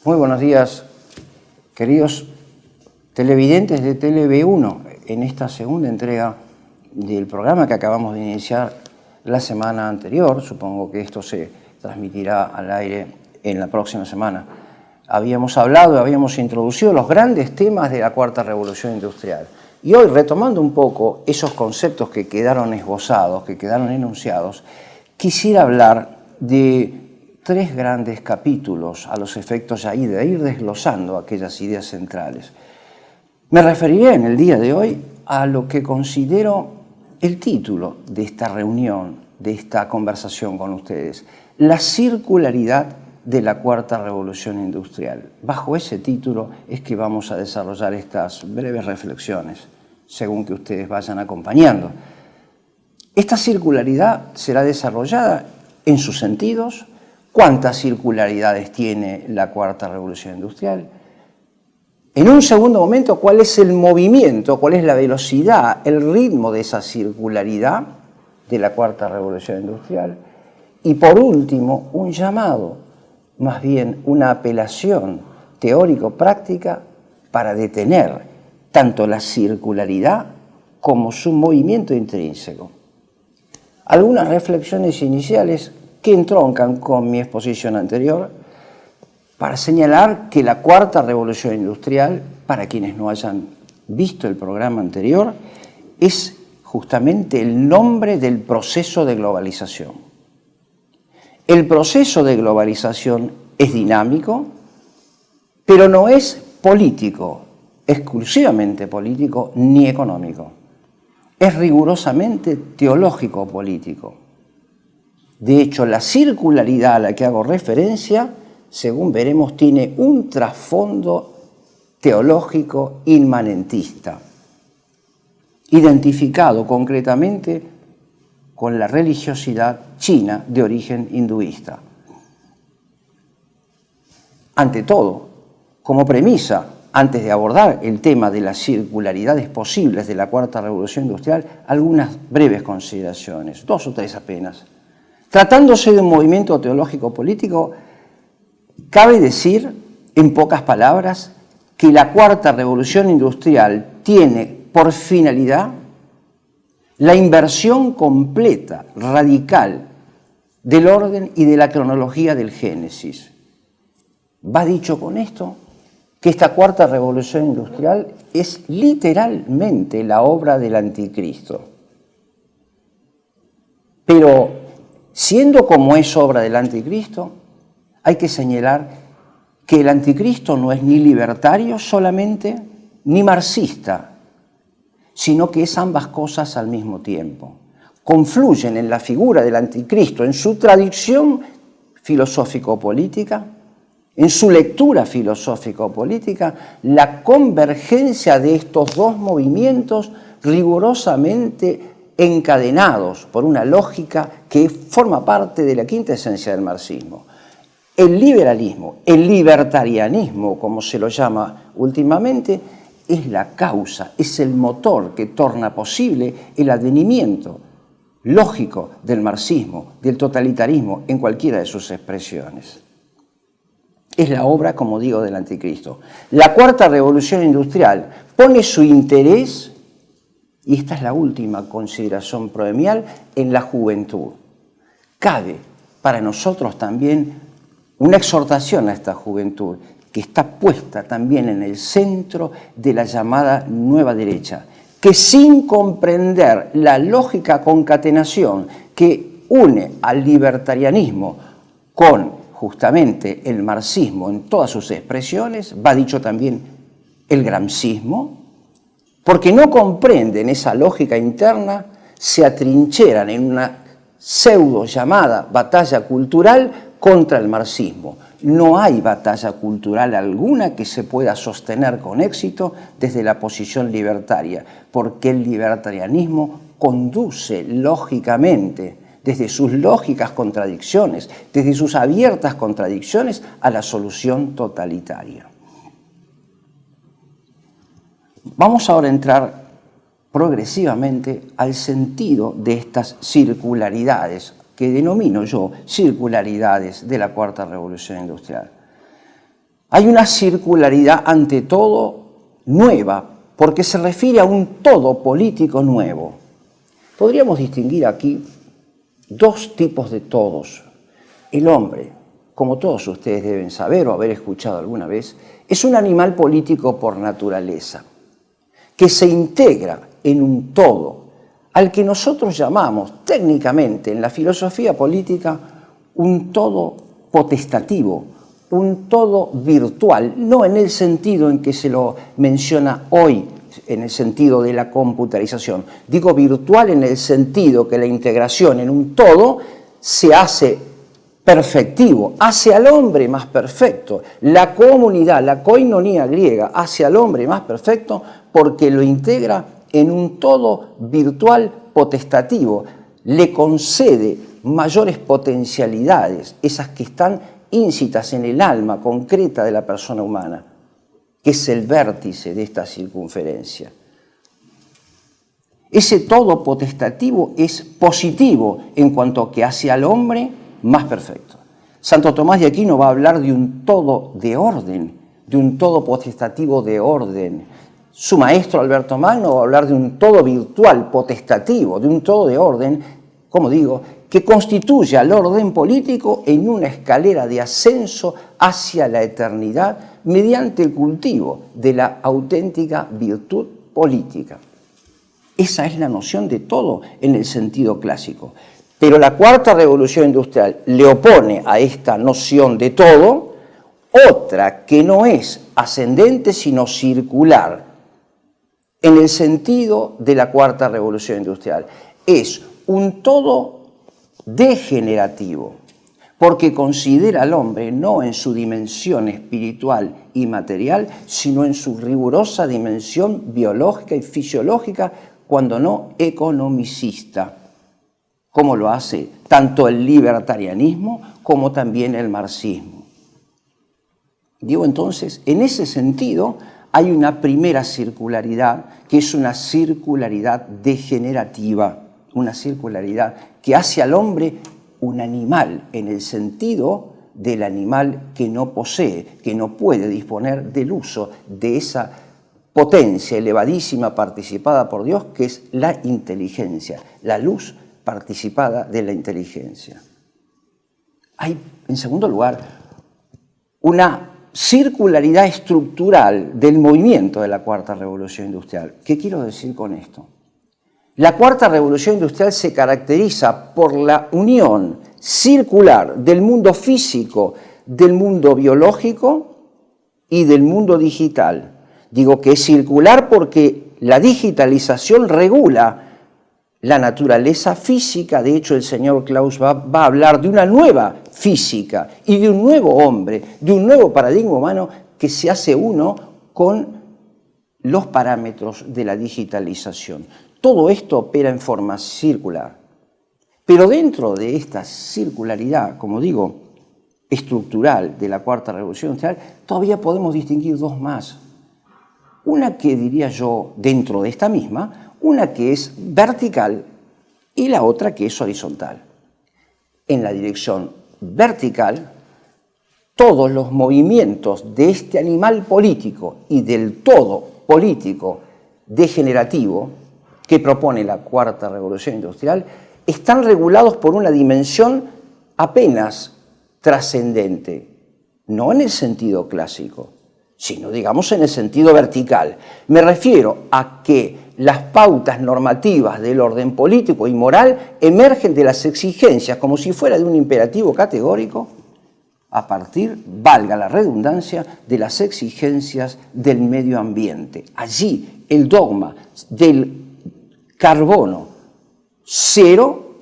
Muy buenos días, queridos televidentes de TLV1, en esta segunda entrega del programa que acabamos de iniciar la semana anterior. Supongo que esto se transmitirá al aire en la próxima semana. Habíamos hablado, habíamos introducido los grandes temas de la Cuarta Revolución Industrial. Y hoy, retomando un poco esos conceptos que quedaron esbozados, que quedaron enunciados, quisiera hablar de tres grandes capítulos a los efectos ya de ir desglosando aquellas ideas centrales. Me referiré en el día de hoy a lo que considero el título de esta reunión, de esta conversación con ustedes, la circularidad de la Cuarta Revolución Industrial. Bajo ese título es que vamos a desarrollar estas breves reflexiones, según que ustedes vayan acompañando. Esta circularidad será desarrollada en sus sentidos. ¿Cuántas circularidades tiene la Cuarta Revolución Industrial? En un segundo momento, ¿cuál es el movimiento, cuál es la velocidad, el ritmo de esa circularidad de la Cuarta Revolución Industrial? Y por último, un llamado, más bien una apelación teórico-práctica para detener tanto la circularidad como su movimiento intrínseco. Algunas reflexiones iniciales que entroncan con mi exposición anterior para señalar que la Cuarta Revolución Industrial, para quienes no hayan visto el programa anterior, es justamente el nombre del proceso de globalización. El proceso de globalización es dinámico, pero no es político, exclusivamente político ni económico. Es rigurosamente teológico-político. De hecho, la circularidad a la que hago referencia, según veremos, tiene un trasfondo teológico inmanentista, identificado concretamente con la religiosidad china de origen hinduista. Ante todo, como premisa, antes de abordar el tema de las circularidades posibles de la Cuarta Revolución Industrial, algunas breves consideraciones, 2 o 3 apenas. Tratándose de un movimiento teológico-político, cabe decir, en pocas palabras, que la Cuarta Revolución Industrial tiene por finalidad la inversión completa, radical, del orden y de la cronología del Génesis. Va dicho con esto que esta Cuarta Revolución Industrial es literalmente la obra del Anticristo. Pero siendo como es obra del Anticristo, hay que señalar que el Anticristo no es ni libertario solamente, ni marxista, sino que es ambas cosas al mismo tiempo. Confluyen en la figura del Anticristo, en su tradición filosófico-política, en su lectura filosófico-política, la convergencia de estos dos movimientos rigurosamente encadenados por una lógica que forma parte de la quinta esencia del marxismo. El liberalismo, el libertarianismo, como se lo llama últimamente, es la causa, es el motor que torna posible el advenimiento lógico del marxismo, del totalitarismo, en cualquiera de sus expresiones. Es la obra, como digo, del Anticristo. La Cuarta Revolución Industrial pone su interés, y esta es la última consideración proemial, en la juventud. Cabe para nosotros también una exhortación a esta juventud, que está puesta también en el centro de la llamada nueva derecha, que sin comprender la lógica concatenación que une al libertarianismo con justamente el marxismo en todas sus expresiones, va dicho también el gramscismo, porque no comprenden esa lógica interna, se atrincheran en una pseudo llamada batalla cultural contra el marxismo. No hay batalla cultural alguna que se pueda sostener con éxito desde la posición libertaria, porque el libertarianismo conduce lógicamente, desde sus lógicas contradicciones, desde sus abiertas contradicciones, a la solución totalitaria. Vamos ahora a entrar progresivamente al sentido de estas circularidades, que denomino yo circularidades de la Cuarta Revolución Industrial. Hay una circularidad ante todo nueva, porque se refiere a un todo político nuevo. Podríamos distinguir aquí dos tipos de todos. El hombre, como todos ustedes deben saber o haber escuchado alguna vez, es un animal político por naturaleza, que se integra en un todo, al que nosotros llamamos técnicamente en la filosofía política un todo potestativo, un todo virtual, no en el sentido en que se lo menciona hoy, en el sentido de la computarización. Digo virtual en el sentido que la integración en un todo se hace perfectivo, hace al hombre más perfecto. La comunidad, la koinonía griega, hace al hombre más perfecto porque lo integra en un todo virtual potestativo. Le concede mayores potencialidades, esas que están íncitas en el alma concreta de la persona humana, que es el vértice de esta circunferencia. Ese todo potestativo es positivo en cuanto que hace al hombre más perfecto. Santo Tomás de Aquino va a hablar de un todo de orden, de un todo potestativo de orden. Su maestro Alberto Magno va a hablar de un todo virtual, potestativo, de un todo de orden, como digo, que constituye al orden político en una escalera de ascenso hacia la eternidad mediante el cultivo de la auténtica virtud política. Esa es la noción de todo en el sentido clásico. Pero la cuarta revolución industrial le opone a esta noción de todo otra que no es ascendente sino circular en el sentido de la cuarta revolución industrial. Es un todo degenerativo, porque considera al hombre no en su dimensión espiritual y material, sino en su rigurosa dimensión biológica y fisiológica, cuando no economicista, como lo hace tanto el libertarianismo como también el marxismo. Digo entonces, en ese sentido hay una primera circularidad que es una circularidad degenerativa, una circularidad que hace al hombre un animal en el sentido del animal que no posee, que no puede disponer del uso de esa potencia elevadísima participada por Dios, que es la inteligencia, la luz participada de la inteligencia. Hay, en segundo lugar, una circularidad estructural del movimiento de la cuarta revolución industrial. ¿Qué quiero decir con esto? La cuarta revolución industrial se caracteriza por la unión circular del mundo físico, del mundo biológico y del mundo digital. Digo que es circular porque la digitalización regula la naturaleza física. De hecho, el señor Klaus va a hablar de una nueva física y de un nuevo hombre, de un nuevo paradigma humano que se hace uno con los parámetros de la digitalización. Todo esto opera en forma circular. Pero dentro de esta circularidad, como digo, estructural de la cuarta revolución industrial, todavía podemos distinguir dos más. Una que diría yo, dentro de esta misma, una que es vertical y la otra que es horizontal. En la dirección vertical, todos los movimientos de este animal político y del todo político degenerativo que propone la cuarta revolución industrial están regulados por una dimensión apenas trascendente, no en el sentido clásico, sino, digamos, en el sentido vertical. Me refiero a que las pautas normativas del orden político y moral emergen de las exigencias, como si fuera de un imperativo categórico, a partir, valga la redundancia, de las exigencias del medio ambiente. Allí el dogma del carbono cero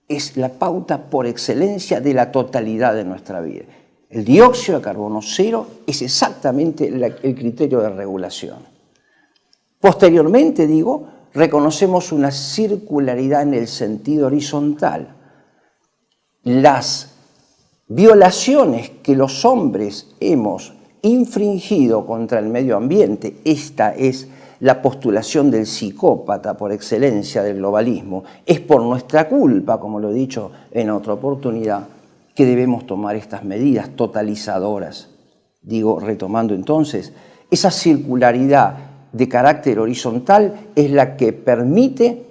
es la pauta por excelencia de la totalidad de nuestra vida. El dióxido de carbono cero es exactamente el criterio de regulación. Posteriormente, digo, reconocemos una circularidad en el sentido horizontal. Las violaciones que los hombres hemos infringido contra el medio ambiente, esta es la postulación del psicópata por excelencia del globalismo, es por nuestra culpa, como lo he dicho en otra oportunidad, que debemos tomar estas medidas totalizadoras. Digo, retomando entonces, esa circularidad de carácter horizontal es la que permite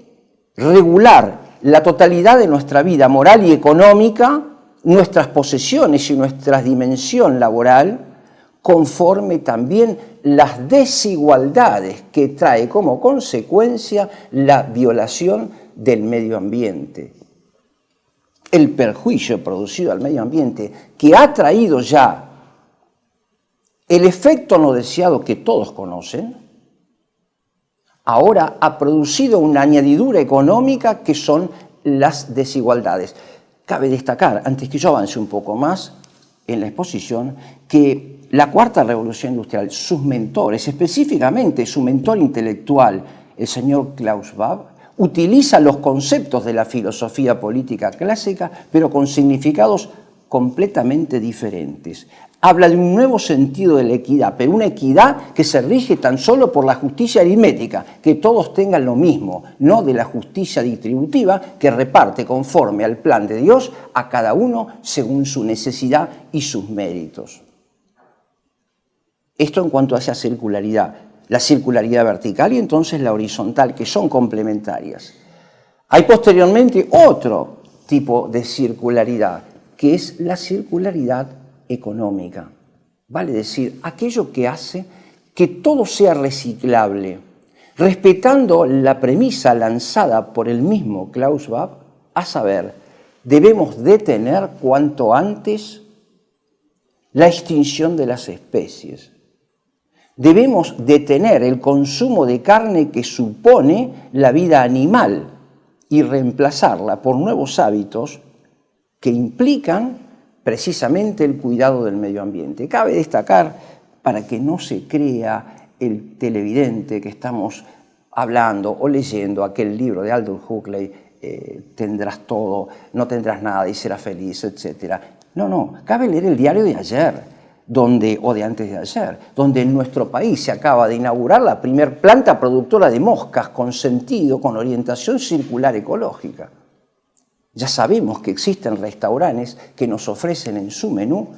regular la totalidad de nuestra vida moral y económica, nuestras posesiones y nuestra dimensión laboral, conforme también las desigualdades que trae como consecuencia la violación del medio ambiente. El perjuicio producido al medio ambiente, que ha traído ya el efecto no deseado que todos conocen, ahora ha producido una añadidura económica que son las desigualdades. Cabe destacar, antes que yo avance un poco más en la exposición, que la Cuarta Revolución Industrial, sus mentores, específicamente su mentor intelectual, el señor Klaus Schwab, utiliza los conceptos de la filosofía política clásica, pero con significados completamente diferentes. Habla de un nuevo sentido de la equidad, pero una equidad que se rige tan solo por la justicia aritmética, que todos tengan lo mismo, no de la justicia distributiva que reparte conforme al plan de Dios a cada uno según su necesidad y sus méritos. Esto en cuanto a esa circularidad, la circularidad vertical y entonces la horizontal, que son complementarias. Hay posteriormente otro tipo de circularidad, que es la circularidad económica. Vale decir, aquello que hace que todo sea reciclable, respetando la premisa lanzada por el mismo Klaus Schwab, a saber, debemos detener cuanto antes la extinción de las especies. Debemos detener el consumo de carne que supone la vida animal y reemplazarla por nuevos hábitos que implican precisamente el cuidado del medio ambiente. Cabe destacar, para que no se crea el televidente que estamos hablando o leyendo aquel libro de Aldous Huxley, tendrás todo, no tendrás nada y serás feliz, etc. No, cabe leer el diario de ayer, o de antes de ayer, donde en nuestro país se acaba de inaugurar la primer planta productora de moscas con sentido, con orientación circular ecológica. Ya sabemos que existen restaurantes que nos ofrecen en su menú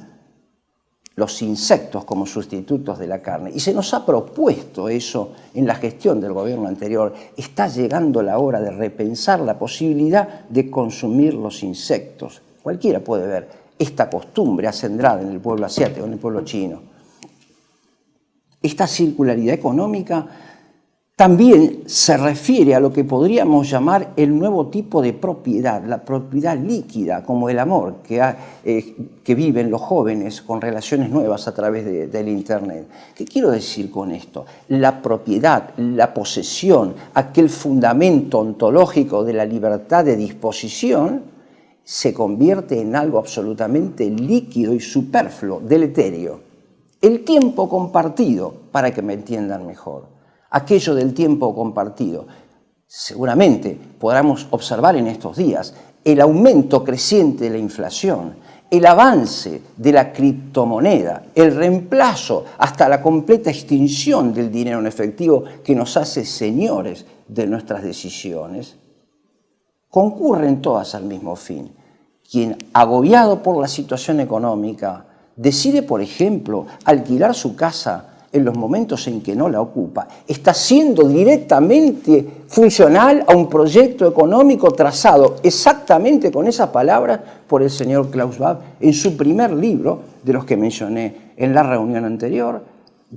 los insectos como sustitutos de la carne. Y se nos ha propuesto eso en la gestión del gobierno anterior. Está llegando la hora de repensar la posibilidad de consumir los insectos. Cualquiera puede ver esta costumbre acendrada en el pueblo asiático, en el pueblo chino. Esta circularidad económica también se refiere a lo que podríamos llamar el nuevo tipo de propiedad, la propiedad líquida, como el amor que viven los jóvenes con relaciones nuevas a través del Internet. ¿Qué quiero decir con esto? La propiedad, la posesión, aquel fundamento ontológico de la libertad de disposición, se convierte en algo absolutamente líquido y superfluo, deleterio. El tiempo compartido, para que me entiendan mejor. Aquello del tiempo compartido. Seguramente podremos observar en estos días el aumento creciente de la inflación, el avance de la criptomoneda, el reemplazo hasta la completa extinción del dinero en efectivo que nos hace señores de nuestras decisiones, concurren todas al mismo fin. Quien, agobiado por la situación económica, decide, por ejemplo, alquilar su casa en los momentos en que no la ocupa, está siendo directamente funcional a un proyecto económico trazado exactamente con esas palabras por el señor Klaus Schwab en su primer libro, de los que mencioné en la reunión anterior,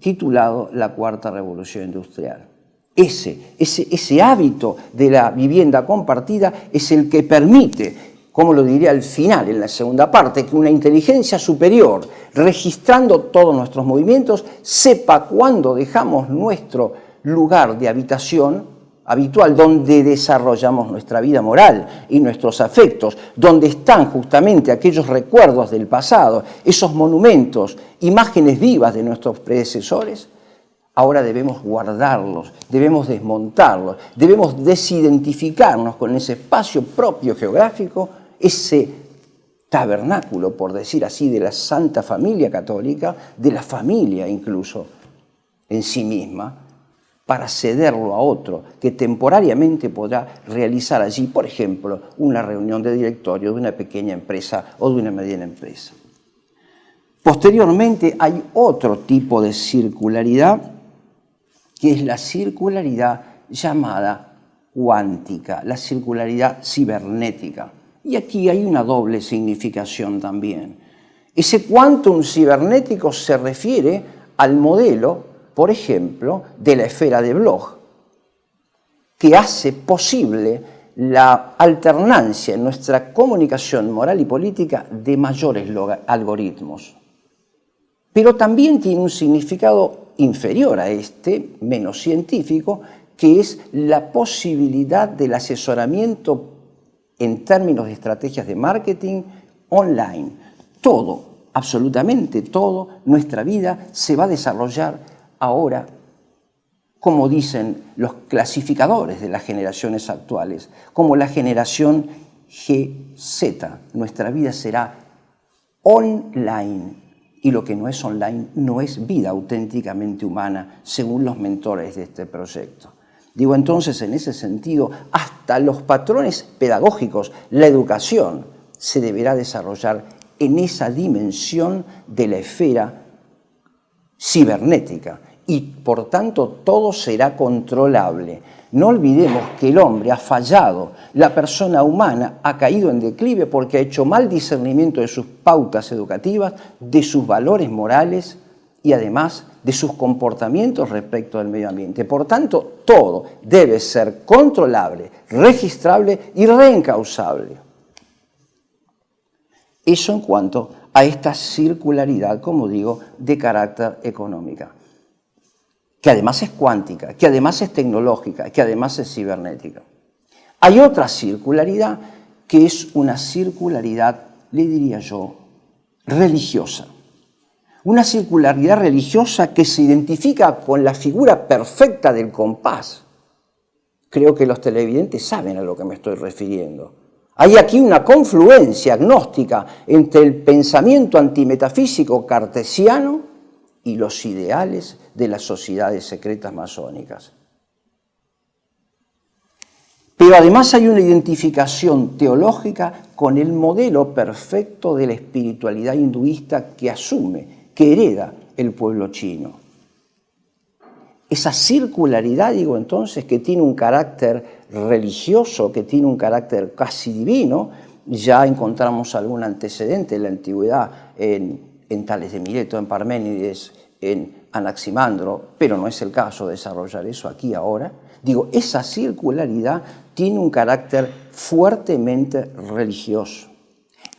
titulado La Cuarta Revolución Industrial. Ese hábito de la vivienda compartida es el que permite, como lo diría al final, en la segunda parte, que una inteligencia superior, registrando todos nuestros movimientos, sepa cuándo dejamos nuestro lugar de habitación habitual, donde desarrollamos nuestra vida moral y nuestros afectos, donde están justamente aquellos recuerdos del pasado, esos monumentos, imágenes vivas de nuestros predecesores. Ahora debemos guardarlos, debemos desmontarlos, debemos desidentificarnos con ese espacio propio geográfico, ese tabernáculo, por decir así, de la Santa Familia Católica, de la familia incluso en sí misma, para cederlo a otro que temporariamente podrá realizar allí, por ejemplo, una reunión de directorio de una pequeña empresa o de una mediana empresa. Posteriormente hay otro tipo de circularidad, que es la circularidad llamada cuántica, la circularidad cibernética. Y aquí hay una doble significación también. Ese quantum cibernético se refiere al modelo, por ejemplo, de la esfera de Bloch, que hace posible la alternancia en nuestra comunicación moral y política de mayores algoritmos. Pero también tiene un significado inferior a este, menos científico, que es la posibilidad del asesoramiento en términos de estrategias de marketing online. Todo, absolutamente todo, nuestra vida se va a desarrollar ahora, como dicen los clasificadores de las generaciones actuales, como la generación GZ. Nuestra vida será online. Y lo que no es online no es vida auténticamente humana, según los mentores de este proyecto. Digo entonces, en ese sentido, hasta los patrones pedagógicos, la educación, se deberá desarrollar en esa dimensión de la esfera cibernética. Y por tanto todo será controlable. No olvidemos que el hombre ha fallado, la persona humana ha caído en declive porque ha hecho mal discernimiento de sus pautas educativas, de sus valores morales y además de sus comportamientos respecto del medio ambiente. Por tanto, todo debe ser controlable, registrable y reencausable. Eso en cuanto a esta circularidad, como digo, de carácter económica, que además es cuántica, que además es tecnológica, que además es cibernética. Hay otra circularidad que es una circularidad, le diría yo, religiosa. Una circularidad religiosa que se identifica con la figura perfecta del compás. Creo que los televidentes saben a lo que me estoy refiriendo. Hay aquí una confluencia gnóstica entre el pensamiento antimetafísico cartesiano y los ideales de las sociedades secretas masónicas. Pero además hay una identificación teológica con el modelo perfecto de la espiritualidad hinduista que asume, que hereda el pueblo chino. Esa circularidad, digo entonces, que tiene un carácter religioso, que tiene un carácter casi divino, ya encontramos algún antecedente en la antigüedad en Tales de Mileto, en Parménides, en Anaximandro, pero no es el caso de desarrollar eso aquí ahora. Digo, esa circularidad tiene un carácter fuertemente religioso.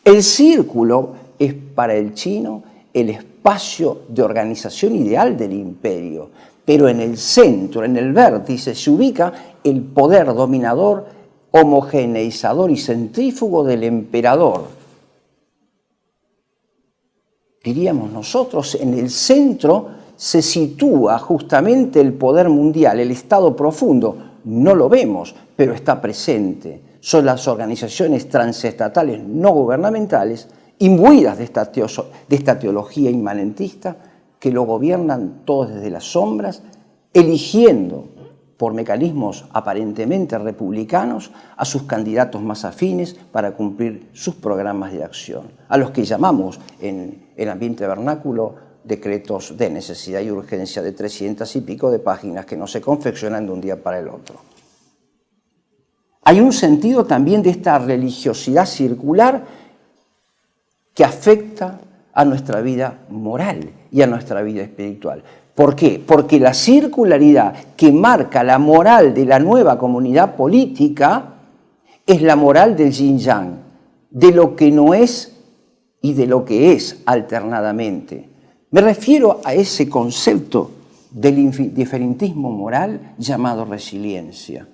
El círculo es para el chino el espacio de organización ideal del imperio, pero en el centro, en el vértice, se ubica el poder dominador, homogeneizador y centrífugo del emperador. Diríamos nosotros, en el centro se sitúa justamente el poder mundial, el Estado profundo. No lo vemos, pero está presente. Son las organizaciones transestatales no gubernamentales, imbuidas de esta teología inmanentista, que lo gobiernan todos desde las sombras, eligiendo por mecanismos aparentemente republicanos a sus candidatos más afines para cumplir sus programas de acción, a los que llamamos en el ambiente vernáculo decretos de necesidad y urgencia de 300 y pico de páginas que no se confeccionan de un día para el otro. Hay un sentido también de esta religiosidad circular que afecta a nuestra vida moral y a nuestra vida espiritual. ¿Por qué? Porque la circularidad que marca la moral de la nueva comunidad política es la moral del yin-yang, de lo que no es y de lo que es alternadamente. Me refiero a ese concepto del diferentismo moral llamado resiliencia.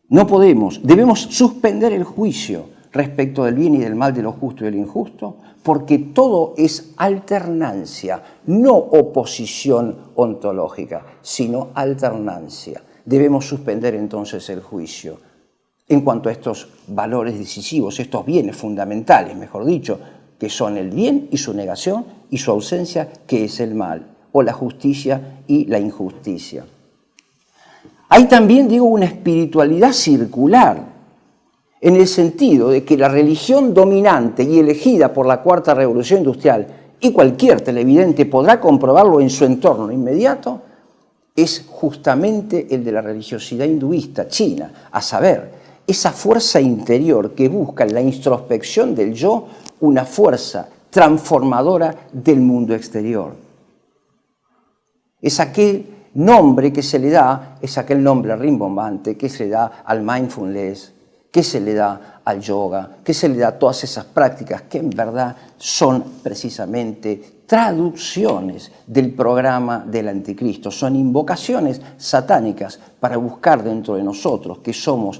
No podemos, debemos suspender el juicio respecto del bien y del mal, de lo justo y del injusto, porque todo es alternancia, no oposición ontológica, sino alternancia. Debemos suspender entonces el juicio en cuanto a estos valores decisivos, estos bienes fundamentales, mejor dicho, que son el bien y su negación, y su ausencia, que es el mal, o la justicia y la injusticia. Hay también, digo, una espiritualidad circular, en el sentido de que la religión dominante y elegida por la Cuarta Revolución Industrial y cualquier televidente podrá comprobarlo en su entorno inmediato, es justamente el de la religiosidad hinduista china, a saber, esa fuerza interior que busca en la introspección del yo una fuerza transformadora del mundo exterior. Es aquel nombre que se le da, es aquel nombre rimbombante que se le da al mindfulness, que se le da al yoga, que se le da a todas esas prácticas que en verdad son precisamente traducciones del programa del anticristo, son invocaciones satánicas para buscar dentro de nosotros, que somos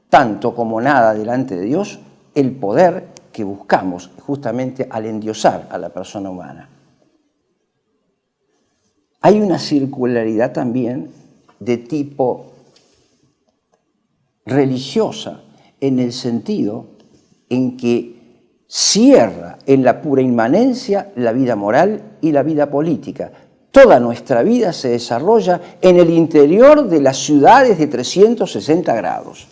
tanto como nada delante de Dios, el poder que buscamos justamente al endiosar a la persona humana. Hay una circularidad también de tipo religiosa, en el sentido en que cierra en la pura inmanencia la vida moral y la vida política. Toda nuestra vida se desarrolla en el interior de las ciudades de 360 grados.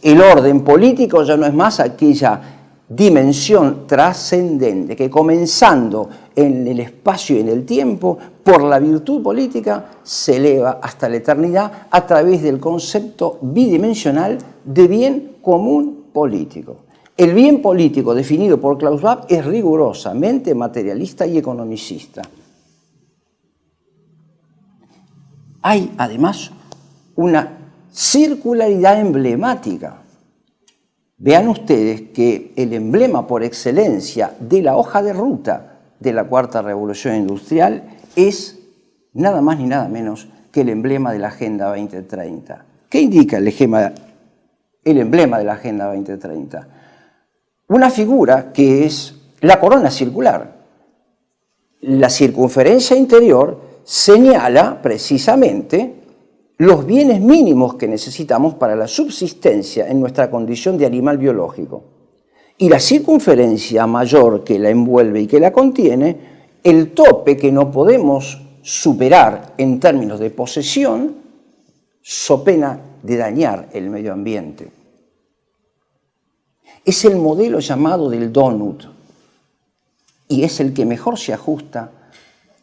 El orden político ya no es más aquella dimensión trascendente que, comenzando en el espacio y en el tiempo, por la virtud política se eleva hasta la eternidad a través del concepto bidimensional de bien común político. El bien político definido por Klaus Schwab es rigurosamente materialista y economicista. Hay además una circularidad emblemática. Vean ustedes que el emblema por excelencia de la hoja de ruta de la Cuarta Revolución Industrial es nada más ni nada menos que el emblema de la Agenda 2030. ¿Qué indica el emblema de la Agenda 2030? Una figura que es la corona circular. La circunferencia interior señala precisamente los bienes mínimos que necesitamos para la subsistencia en nuestra condición de animal biológico. Y la circunferencia mayor que la envuelve y que la contiene, el tope que no podemos superar en términos de posesión, so pena de dañar el medio ambiente. Es el modelo llamado del donut y es el que mejor se ajusta,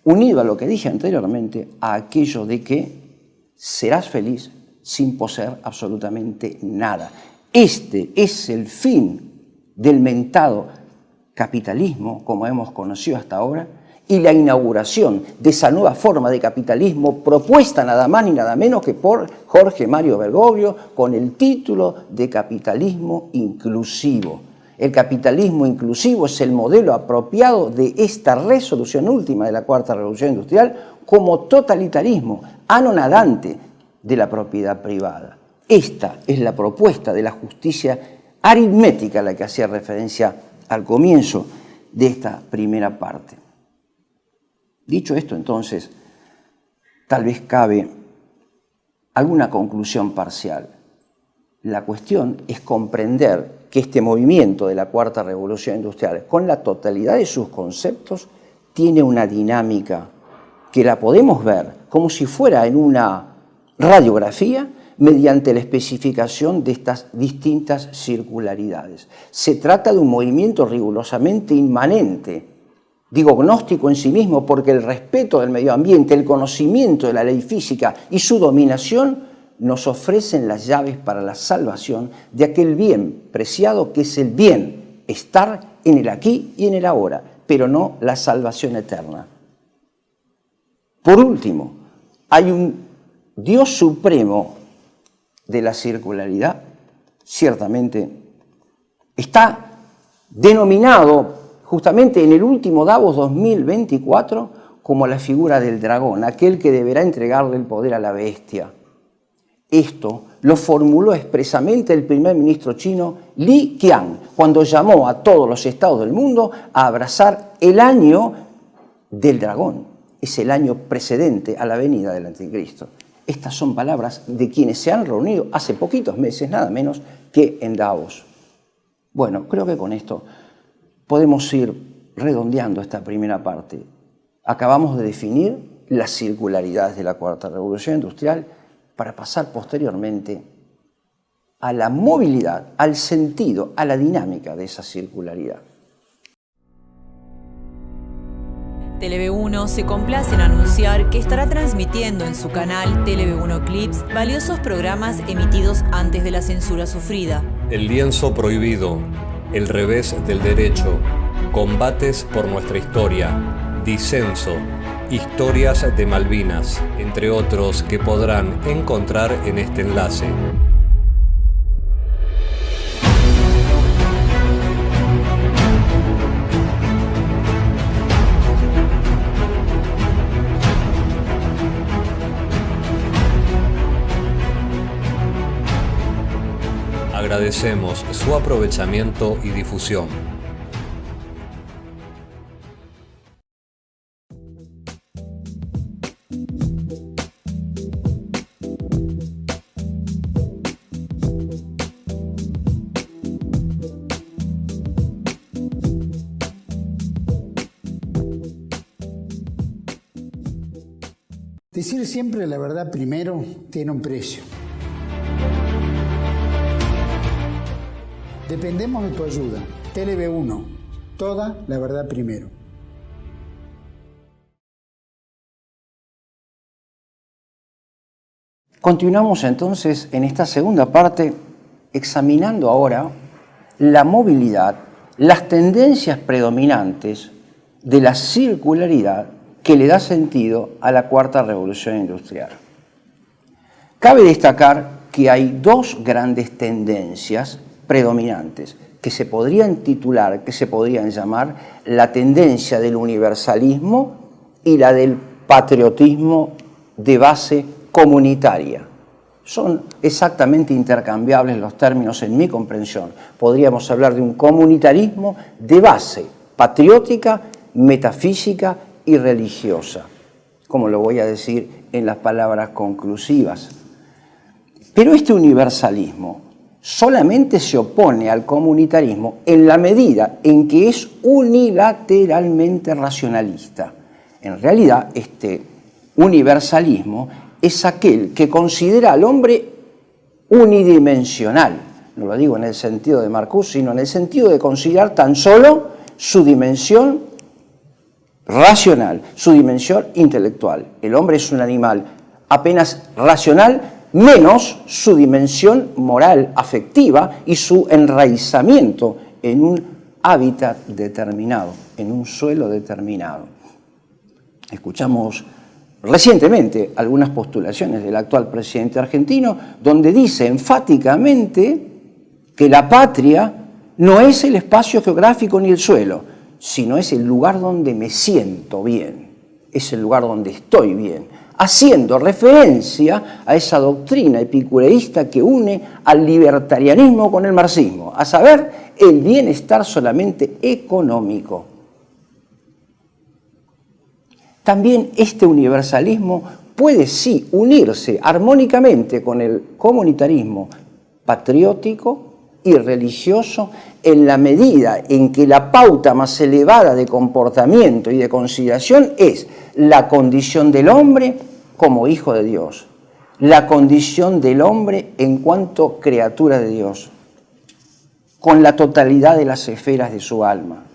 unido a lo que dije anteriormente, a aquello de que serás feliz sin poseer absolutamente nada. Este es el fin del mentado capitalismo, como hemos conocido hasta ahora, y la inauguración de esa nueva forma de capitalismo propuesta nada más ni nada menos que por Jorge Mario Bergoglio con el título de capitalismo inclusivo. El capitalismo inclusivo es el modelo apropiado de esta resolución última de la Cuarta Revolución Industrial como totalitarismo anonadante de la propiedad privada. Esta es la propuesta de la justicia aritmética a la que hacía referencia al comienzo de esta primera parte. Dicho esto, entonces, tal vez cabe alguna conclusión parcial. La cuestión es comprender que este movimiento de la Cuarta Revolución Industrial, con la totalidad de sus conceptos, tiene una dinámica que la podemos ver como si fuera en una radiografía mediante la especificación de estas distintas circularidades. Se trata de un movimiento rigurosamente inmanente, digo gnóstico en sí mismo, porque el respeto del medio ambiente, el conocimiento de la ley física y su dominación nos ofrecen las llaves para la salvación de aquel bien preciado que es el bien, estar en el aquí y en el ahora, pero no la salvación eterna. Por último, hay un Dios supremo de la circularidad, ciertamente está denominado justamente en el último Davos 2024 como la figura del dragón, aquel que deberá entregarle el poder a la bestia. Esto lo formuló expresamente el primer ministro chino Li Qiang cuando llamó a todos los estados del mundo a abrazar el año del dragón. Es el año precedente a la venida del anticristo. Estas son palabras de quienes se han reunido hace poquitos meses, nada menos que en Davos. Bueno, creo que con esto podemos ir redondeando esta primera parte. Acabamos de definir las circularidades de la Cuarta Revolución Industrial para pasar posteriormente a la movilidad, al sentido, a la dinámica de esa circularidad. Tele-V1 se complace en anunciar que estará transmitiendo en su canal Tele-V1 Clips valiosos programas emitidos antes de la censura sufrida. El lienzo prohibido, El revés del derecho, Combates por nuestra historia, Disenso, Historias de Malvinas, entre otros que podrán encontrar en este enlace. Agradecemos su aprovechamiento y difusión. Decir siempre la verdad primero tiene un precio. Dependemos de tu ayuda. Tele-V1, toda la verdad primero. Continuamos entonces en esta segunda parte examinando ahora la movilidad, las tendencias predominantes de la circularidad que le da sentido a la cuarta revolución industrial. Cabe destacar que hay dos grandes tendencias predominantes que se podrían titular, que se podrían llamar la tendencia del universalismo y la del patriotismo de base comunitaria. Son exactamente intercambiables los términos en mi comprensión. Podríamos hablar de un comunitarismo de base patriótica, metafísica y religiosa, como lo voy a decir en las palabras conclusivas. Pero este universalismo solamente se opone al comunitarismo en la medida en que es unilateralmente racionalista. En realidad, este universalismo es aquel que considera al hombre unidimensional. No lo digo en el sentido de Marcuse, sino en el sentido de considerar tan solo su dimensión racional, su dimensión intelectual. El hombre es un animal apenas racional, menos su dimensión moral, afectiva y su enraizamiento en un hábitat determinado, en un suelo determinado. Escuchamos recientemente algunas postulaciones del actual presidente argentino donde dice enfáticamente que la patria no es el espacio geográfico ni el suelo, sino es el lugar donde me siento bien, es el lugar donde estoy bien, haciendo referencia a esa doctrina epicureísta que une al libertarianismo con el marxismo, a saber, el bienestar solamente económico. También este universalismo puede sí unirse armónicamente con el comunitarismo patriótico y religioso en la medida en que la pauta más elevada de comportamiento y de consideración es la condición del hombre como hijo de Dios, la condición del hombre en cuanto criatura de Dios, con la totalidad de las esferas de su alma.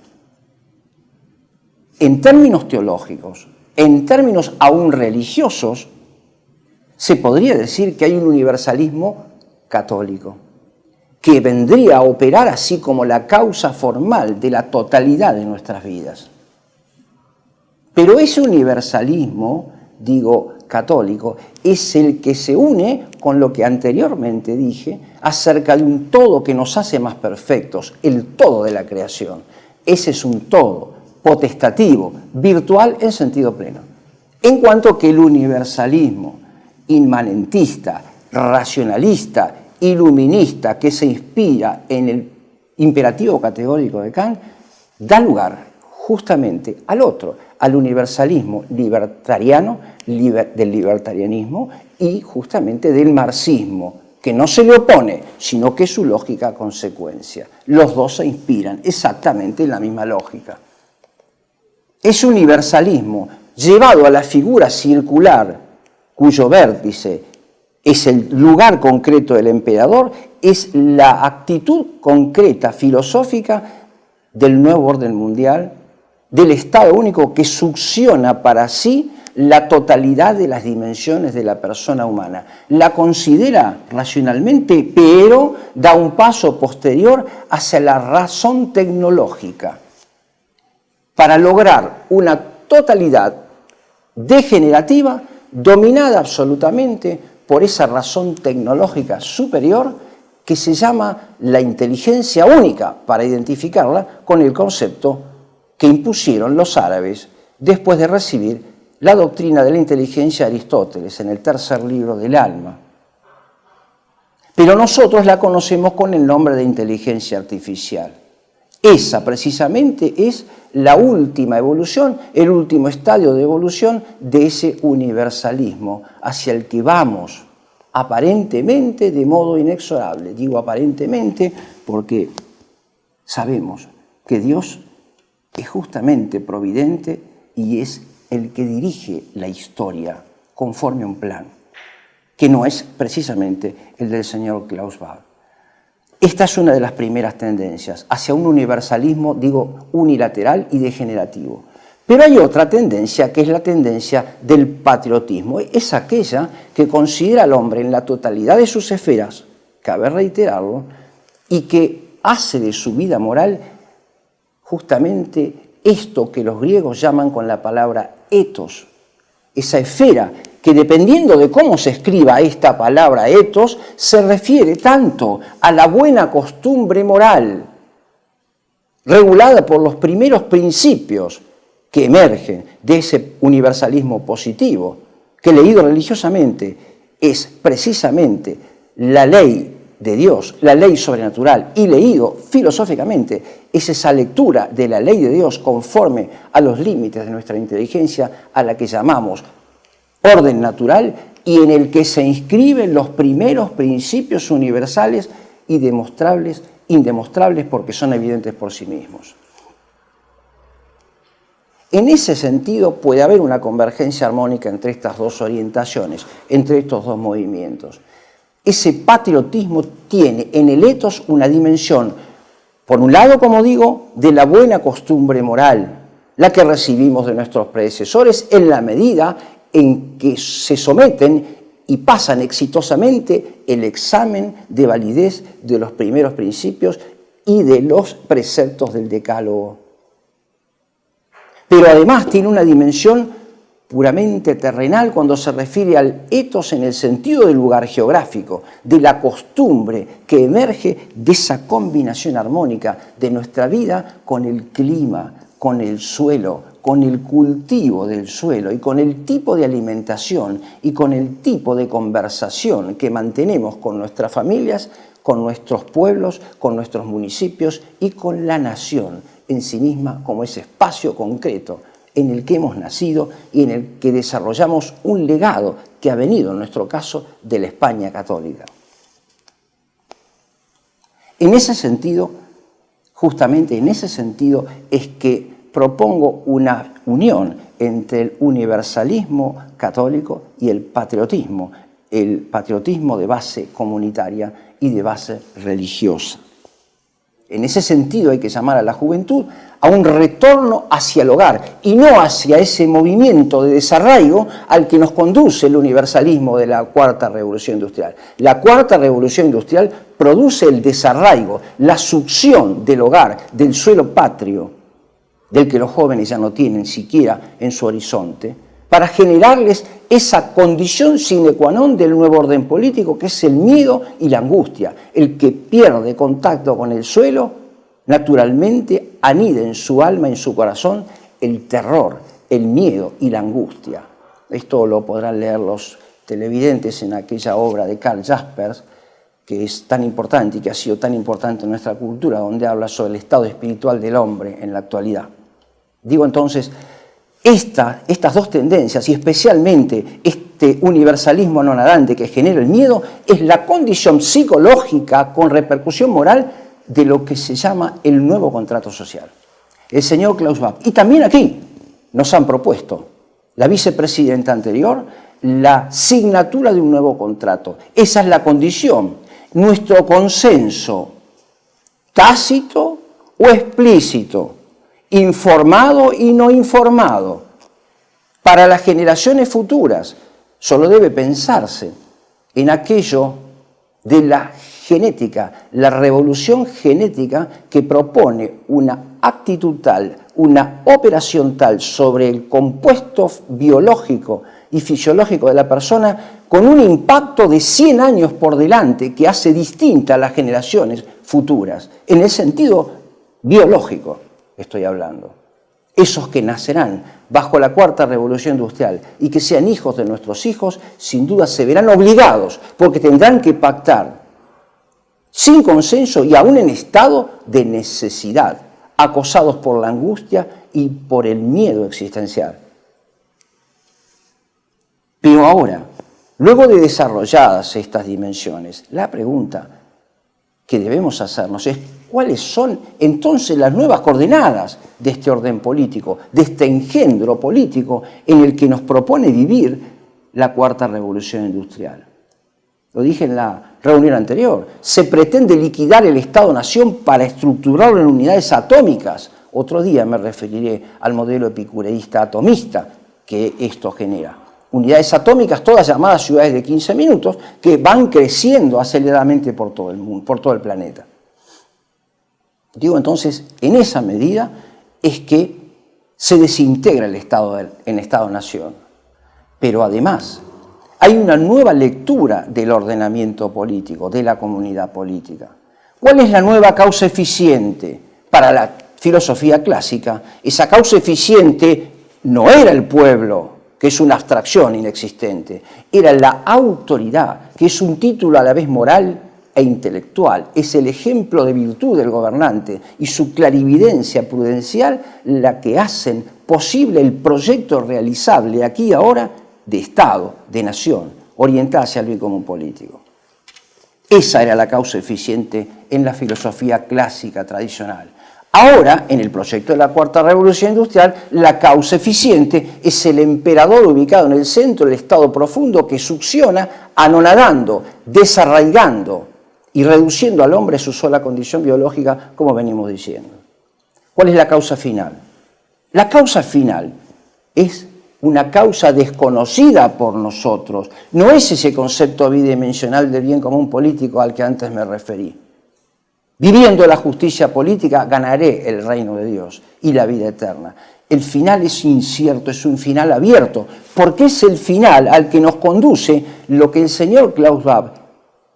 En términos teológicos, en términos aún religiosos, se podría decir que hay un universalismo católico, que vendría a operar así como la causa formal de la totalidad de nuestras vidas. Pero ese universalismo, digo católico, es el que se une con lo que anteriormente dije acerca de un todo que nos hace más perfectos, el todo de la creación. Ese es un todo potestativo, virtual en sentido pleno. En cuanto que el universalismo inmanentista, racionalista, iluminista que se inspira en el imperativo categórico de Kant, da lugar justamente al otro, al universalismo libertariano, del libertarianismo y justamente del marxismo, que no se le opone, sino que es su lógica consecuencia. Los dos se inspiran exactamente en la misma lógica. Ese universalismo llevado a la figura circular, cuyo vértice es el lugar concreto del emperador, es la actitud concreta filosófica del nuevo orden mundial del Estado único que succiona para sí la totalidad de las dimensiones de la persona humana. La considera racionalmente, pero da un paso posterior hacia la razón tecnológica para lograr una totalidad degenerativa dominada absolutamente por esa razón tecnológica superior que se llama la inteligencia única, para identificarla con el concepto que impusieron los árabes después de recibir la doctrina de la inteligencia de Aristóteles en el tercer libro del alma. Pero nosotros la conocemos con el nombre de inteligencia artificial. Esa precisamente es la última evolución, el último estadio de evolución de ese universalismo hacia el que vamos aparentemente de modo inexorable. Digo aparentemente porque sabemos que Dios es justamente providente y es el que dirige la historia conforme a un plan, que no es precisamente el del señor Klaus Schwab. Esta es una de las primeras tendencias hacia un universalismo, digo, unilateral y degenerativo. Pero hay otra tendencia que es la tendencia del patriotismo. Es aquella que considera al hombre en la totalidad de sus esferas, cabe reiterarlo, y que hace de su vida moral justamente esto que los griegos llaman con la palabra ethos, esa esfera que dependiendo de cómo se escriba esta palabra ethos, se refiere tanto a la buena costumbre moral, regulada por los primeros principios que emergen de ese universalismo positivo, que leído religiosamente es precisamente la ley de Dios, la ley sobrenatural, y leído filosóficamente es esa lectura de la ley de Dios conforme a los límites de nuestra inteligencia, a la que llamamos orden natural, y en el que se inscriben los primeros principios universales y demostrables, indemostrables porque son evidentes por sí mismos. En ese sentido puede haber una convergencia armónica entre estas dos orientaciones, entre estos dos movimientos. Ese patriotismo tiene en el ethos una dimensión, por un lado, como digo, de la buena costumbre moral, la que recibimos de nuestros predecesores en la medida en que se someten y pasan exitosamente el examen de validez de los primeros principios y de los preceptos del Decálogo. Pero además tiene una dimensión puramente terrenal cuando se refiere al ethos en el sentido del lugar geográfico, de la costumbre que emerge de esa combinación armónica de nuestra vida con el clima, con el suelo, con el cultivo del suelo y con el tipo de alimentación y con el tipo de conversación que mantenemos con nuestras familias, con nuestros pueblos, con nuestros municipios y con la nación en sí misma como ese espacio concreto en el que hemos nacido y en el que desarrollamos un legado que ha venido, en nuestro caso, de la España católica. En ese sentido, justamente en ese sentido, es que propongo una unión entre el universalismo católico y el patriotismo de base comunitaria y de base religiosa. En ese sentido hay que llamar a la juventud a un retorno hacia el hogar y no hacia ese movimiento de desarraigo al que nos conduce el universalismo de la Cuarta Revolución Industrial. La Cuarta Revolución Industrial produce el desarraigo, la succión del hogar, del suelo patrio, del que los jóvenes ya no tienen siquiera en su horizonte, para generarles esa condición sine qua non del nuevo orden político, que es el miedo y la angustia. El que pierde contacto con el suelo, naturalmente anida en su alma, en su corazón, el terror, el miedo y la angustia. Esto lo podrán leer los televidentes en aquella obra de Karl Jaspers, que es tan importante y que ha sido tan importante en nuestra cultura, donde habla sobre el estado espiritual del hombre en la actualidad. Digo entonces, estas dos tendencias, y especialmente este universalismo anonadante que genera el miedo, es la condición psicológica con repercusión moral de lo que se llama el nuevo contrato social. El señor Klaus Schwab, y también aquí nos han propuesto la vicepresidenta anterior, la signatura de un nuevo contrato. Esa es la condición, nuestro consenso tácito o explícito informado y no informado. Para las generaciones futuras, solo debe pensarse en aquello de la genética, la revolución genética que propone una actitud tal, una operación tal sobre el compuesto biológico y fisiológico de la persona con un impacto de 100 años por delante que hace distinta a las generaciones futuras. En el sentido biológico estoy hablando. Esos que nacerán bajo la cuarta revolución industrial y que sean hijos de nuestros hijos, sin duda se verán obligados, porque tendrán que pactar sin consenso y aún en estado de necesidad, acosados por la angustia y por el miedo existencial. Pero ahora, luego de desarrolladas estas dimensiones, la pregunta que debemos hacernos es cuáles son entonces las nuevas coordenadas de este orden político, de este engendro político en el que nos propone vivir la cuarta revolución industrial. Lo dije en la reunión anterior, se pretende liquidar el Estado-Nación para estructurarlo en unidades atómicas. Otro día me referiré al modelo epicureísta atomista que esto genera. Unidades atómicas, todas llamadas ciudades de 15 minutos, que van creciendo aceleradamente por todo el mundo, por todo el planeta. Digo entonces, en esa medida es que se desintegra el Estado en Estado-Nación. Pero además, hay una nueva lectura del ordenamiento político, de la comunidad política. ¿Cuál es la nueva causa eficiente? Para la filosofía clásica, esa causa eficiente no era el pueblo, que es una abstracción inexistente, era la autoridad, que es un título a la vez moral e intelectual, es el ejemplo de virtud del gobernante y su clarividencia prudencial la que hacen posible el proyecto realizable aquí y ahora de Estado, de nación, orientada hacia el bien común político. Esa era la causa eficiente en la filosofía clásica tradicional. Ahora, en el proyecto de la Cuarta Revolución Industrial, la causa eficiente es el emperador ubicado en el centro del Estado profundo que succiona, anonadando, desarraigando y reduciendo al hombre a su sola condición biológica, como venimos diciendo. ¿Cuál es la causa final? La causa final es una causa desconocida por nosotros. No es ese concepto bidimensional del bien común político al que antes me referí. Viviendo la justicia política, ganaré el reino de Dios y la vida eterna. El final es incierto, es un final abierto, porque es el final al que nos conduce lo que el señor Klaus Schwab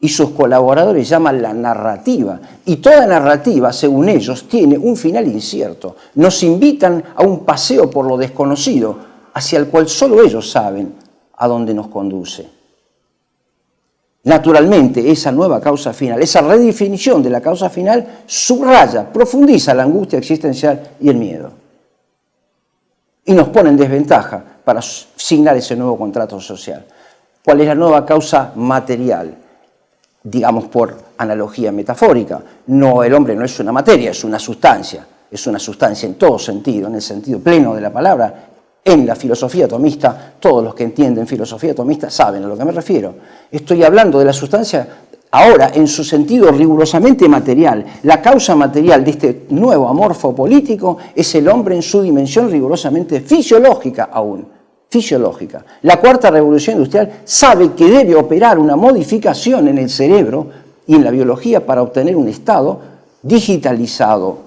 y sus colaboradores llaman la narrativa. Y toda narrativa, según ellos, tiene un final incierto. Nos invitan a un paseo por lo desconocido, hacia el cual solo ellos saben a dónde nos conduce. Naturalmente, esa nueva causa final, esa redefinición de la causa final, subraya, profundiza la angustia existencial y el miedo. Y nos pone en desventaja para signar ese nuevo contrato social. ¿Cuál es la nueva causa material? Digamos por analogía metafórica. No, el hombre no es una materia, es una sustancia en todo sentido, en el sentido pleno de la palabra. En la filosofía atomista, todos los que entienden filosofía atomista saben a lo que me refiero. Estoy hablando de la sustancia ahora en su sentido rigurosamente material. La causa material de este nuevo amorfo político es el hombre en su dimensión rigurosamente fisiológica aún. Fisiológica. La cuarta revolución industrial sabe que debe operar una modificación en el cerebro y en la biología para obtener un estado digitalizado,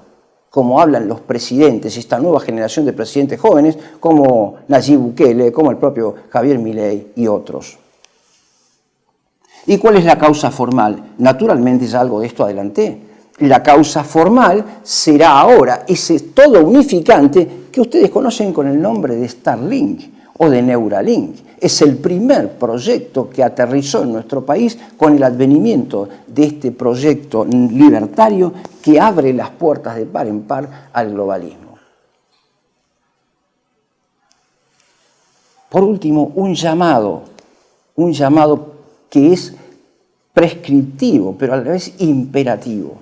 como hablan los presidentes, esta nueva generación de presidentes jóvenes, como Nayib Bukele, como el propio Javier Milei y otros. ¿Y cuál es la causa formal? Naturalmente ya algo de esto adelanté. La causa formal será ahora ese todo unificante que ustedes conocen con el nombre de Starlink o de Neuralink. Es el primer proyecto que aterrizó en nuestro país con el advenimiento de este proyecto libertario que abre las puertas de par en par al globalismo. Por último, un llamado que es prescriptivo, pero a la vez imperativo.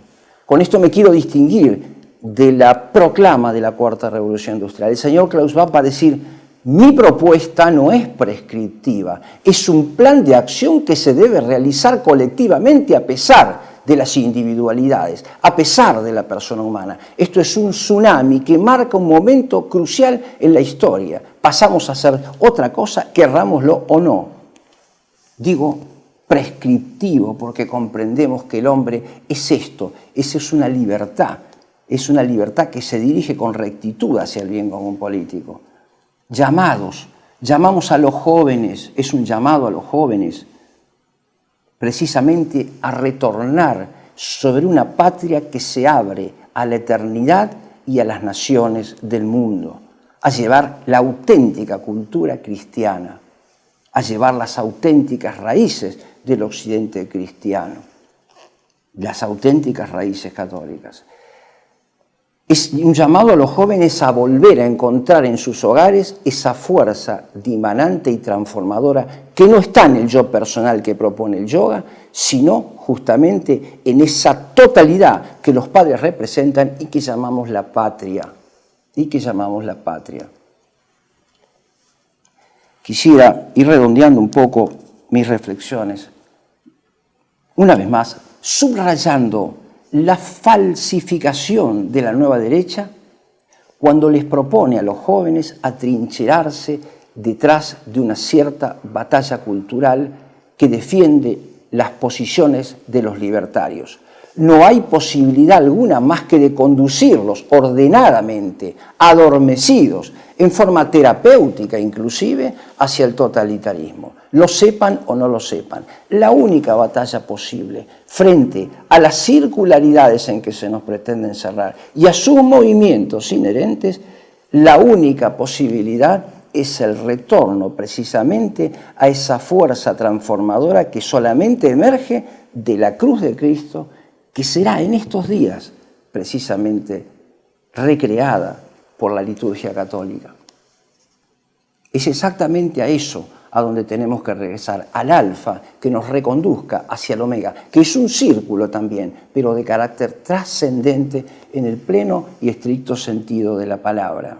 Con esto me quiero distinguir de la proclama de la Cuarta Revolución Industrial. El señor Klaus Schwab va a decir: mi propuesta no es prescriptiva, es un plan de acción que se debe realizar colectivamente a pesar de las individualidades, a pesar de la persona humana. Esto es un tsunami que marca un momento crucial en la historia. Pasamos a ser otra cosa, querrámoslo o no. Digo prescriptivo porque comprendemos que el hombre es esto, esa es una libertad que se dirige con rectitud hacia el bien común político. Llamamos a los jóvenes, es un llamado a los jóvenes, precisamente a retornar sobre una patria que se abre a la eternidad y a las naciones del mundo, a llevar la auténtica cultura cristiana, a llevar las auténticas raíces del occidente cristiano, las auténticas raíces católicas. Es un llamado a los jóvenes a volver a encontrar en sus hogares esa fuerza dimanante y transformadora que no está en el yo personal que propone el yoga, sino justamente en esa totalidad que los padres representan y que llamamos la patria. Quisiera ir redondeando un poco mis reflexiones, una vez más, subrayando la falsificación de la nueva derecha cuando les propone a los jóvenes atrincherarse detrás de una cierta batalla cultural que defiende las posiciones de los libertarios. No hay posibilidad alguna más que de conducirlos ordenadamente, adormecidos, en forma terapéutica inclusive, hacia el totalitarismo. Lo sepan o no lo sepan. La única batalla posible frente a las circularidades en que se nos pretende encerrar y a sus movimientos inherentes, la única posibilidad es el retorno precisamente a esa fuerza transformadora que solamente emerge de la cruz de Cristo, que será en estos días precisamente recreada por la liturgia católica. Es exactamente a eso a donde tenemos que regresar, al alfa que nos reconduzca hacia el omega, que es un círculo también, pero de carácter trascendente en el pleno y estricto sentido de la palabra.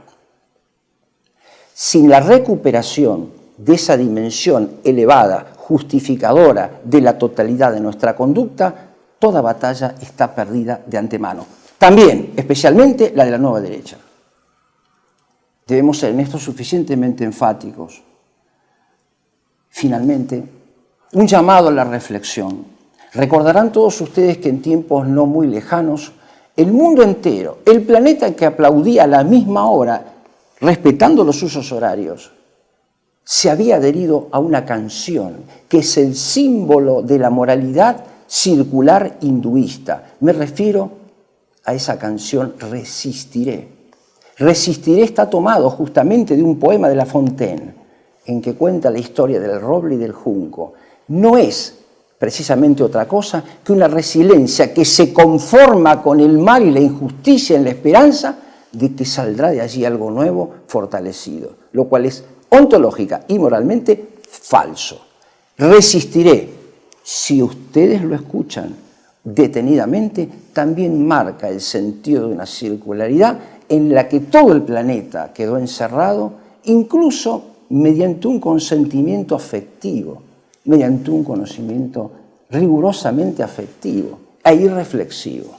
Sin la recuperación de esa dimensión elevada, justificadora de la totalidad de nuestra conducta, toda batalla está perdida de antemano. También, especialmente, la de la nueva derecha. Debemos ser en esto suficientemente enfáticos. Finalmente, un llamado a la reflexión. Recordarán todos ustedes que en tiempos no muy lejanos, el mundo entero, el planeta que aplaudía a la misma hora, respetando los usos horarios, se había adherido a una canción que es el símbolo de la moralidad circular hinduista. Me refiero a esa canción Resistiré. Resistiré está tomado justamente de un poema de La Fontaine, en que cuenta la historia del roble y del junco. No es precisamente otra cosa que una resiliencia que se conforma con el mal y la injusticia en la esperanza de que saldrá de allí algo nuevo, fortalecido, lo cual es ontológica y moralmente falso. Resistiré, si ustedes lo escuchan detenidamente, también marca el sentido de una circularidad en la que todo el planeta quedó encerrado, incluso mediante un consentimiento afectivo, mediante un conocimiento rigurosamente afectivo e irreflexivo.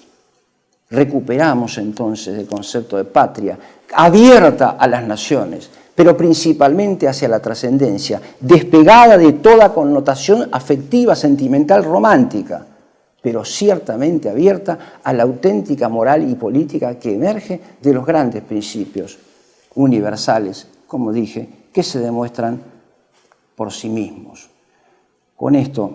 Recuperamos entonces el concepto de patria abierta a las naciones, pero principalmente hacia la trascendencia, despegada de toda connotación afectiva, sentimental, romántica, pero ciertamente abierta a la auténtica moral y política que emerge de los grandes principios universales, como dije, que se demuestran por sí mismos. Con esto,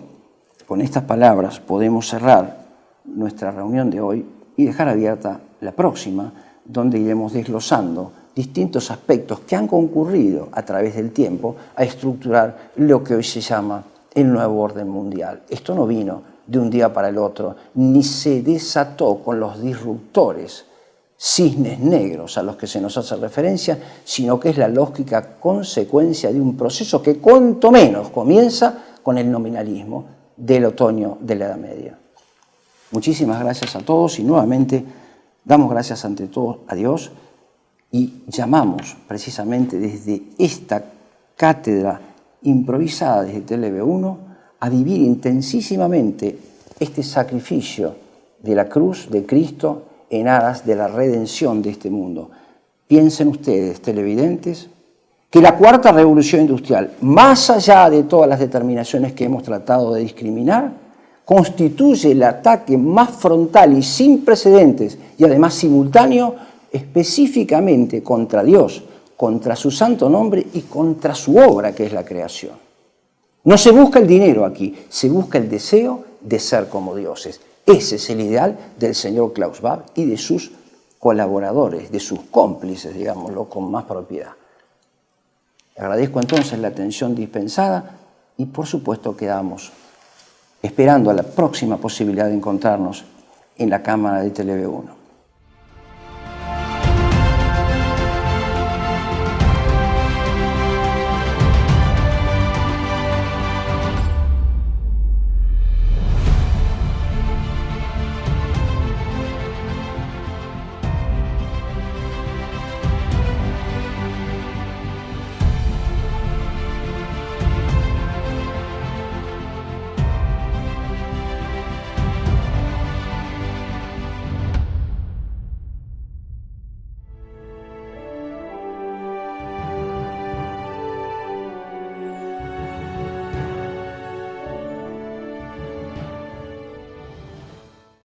con estas palabras, podemos cerrar nuestra reunión de hoy y dejar abierta la próxima, donde iremos desglosando distintos aspectos que han concurrido a través del tiempo a estructurar lo que hoy se llama el nuevo orden mundial. Esto no vino de un día para el otro, ni se desató con los disruptores cisnes negros a los que se nos hace referencia, sino que es la lógica consecuencia de un proceso que cuanto menos comienza con el nominalismo del otoño de la Edad Media. Muchísimas gracias a todos y nuevamente damos gracias ante todo a Dios y llamamos precisamente desde esta cátedra improvisada desde TLV1 a vivir intensísimamente este sacrificio de la cruz de Cristo en aras de la redención de este mundo. Piensen ustedes, televidentes, que la cuarta revolución industrial, más allá de todas las determinaciones que hemos tratado de discriminar, constituye el ataque más frontal y sin precedentes y además simultáneo específicamente contra Dios, contra su santo nombre y contra su obra que es la creación. No se busca el dinero aquí, se busca el deseo de ser como dioses. Ese es el ideal del señor Klaus Schwab y de sus colaboradores, de sus cómplices, digámoslo con más propiedad. Agradezco entonces la atención dispensada y por supuesto quedamos esperando a la próxima posibilidad de encontrarnos en la cámara de TLV1.